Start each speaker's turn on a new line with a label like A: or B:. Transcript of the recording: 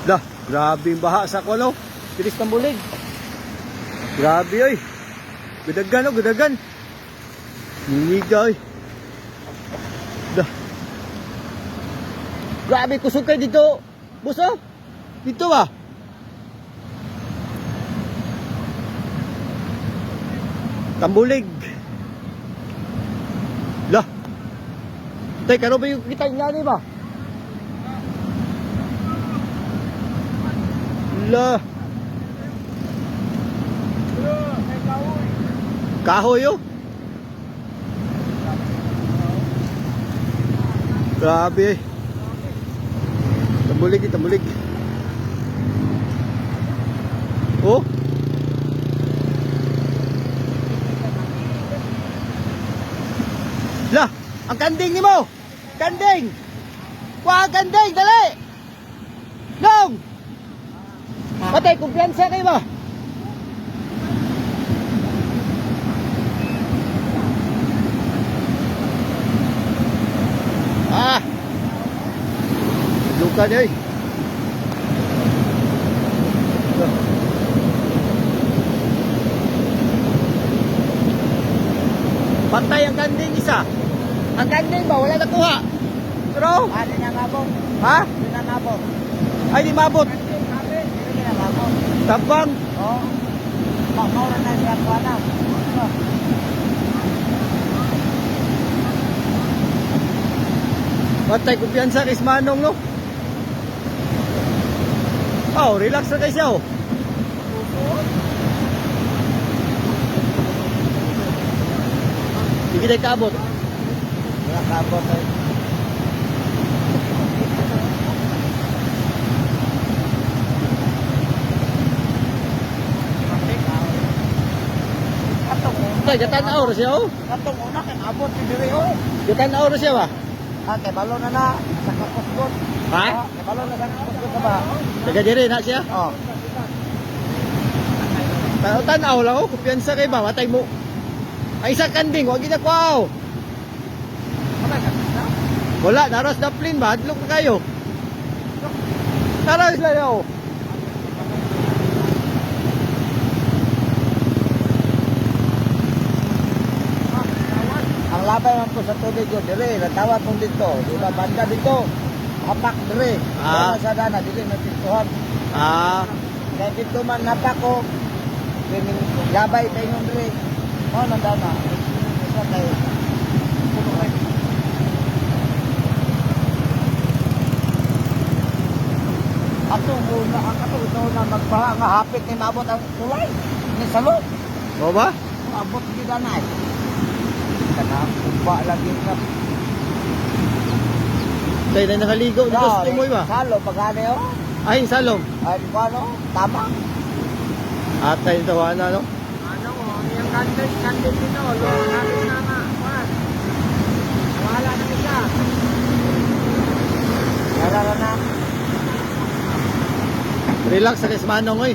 A: Dah, grabe yung baha sa kuno. Bilis ng bulig. Grabe oy. Gudagan oh, gudagan. Niniga oy. Dah. Grabe kusog kayo dito. Buso. Dito ba? Tambulig. Lah. Tay, kano ba yung kita niya ni ba? Lah. Kahoy oh. Grabe. Tambulig, tambulig. Oh. Lah, ang kanding ni mo. Kanding. Kuha ang kanding, dali. Long. Patay, kumpiyansa kayo ba? Ah. Luka niya eh. Patay ang kanding isa. Ang kanding ba? Wala nakuha. Pero?
B: Di na mabot.
A: Ha?
B: Di na mabot.
A: Ay, di mabot.
B: Di na mabot.
A: Tabang.
B: Oo. Maura na siya kuha na.
A: Patay, kumpiyansa kay Manong, no? Oh, relax na kayo siya, oh. Hindi tayo kaabot.
B: Wala kabot ay.
A: Tay, gatan na oras siya, oh.
B: Katong una kan abot si diri oh.
A: Gatan na oras siya ba?
B: Kay balo na sa kakusgot.
A: Ha?
B: Kay balo na sa kakusgot ka ba?
A: Taga diri na siya.
B: Oh.
A: Tanaw lang, oh. Kumpiyansa kayo ba? Matay mo. Ay, isa kanding, huwag ginakwaw. Wala, naras na plane ba? Hadlok na kayo. Naras na yun.
B: Ang labay man po sa tubig ko dire, natawat mo dito. Di ba banda dito? Hapak dire.
A: Ah.
B: Sa dana dili natintuhan.
A: Ah,
B: Kaya dito man napak ko. Kining labay pa ingon dire. Oh, nandana. Isa tayo. Ato muna ang ato na magbaha nga hapit ni maabot ang tulay. Ni salo.
A: mo ba?
B: Abot gid anay. Kana kuba lagi nga.
A: Tay na nakaligo dito sa tumoy ba?
B: Salo pagani oh.
A: Ay, salom.
B: Ay paano? Tama.
A: Atay tawana, no?
B: Ano mo, yung kandil dito, lo, natin na nga, kuhan. Wala na isa. Wala na.
A: Relax sa Manong, oy.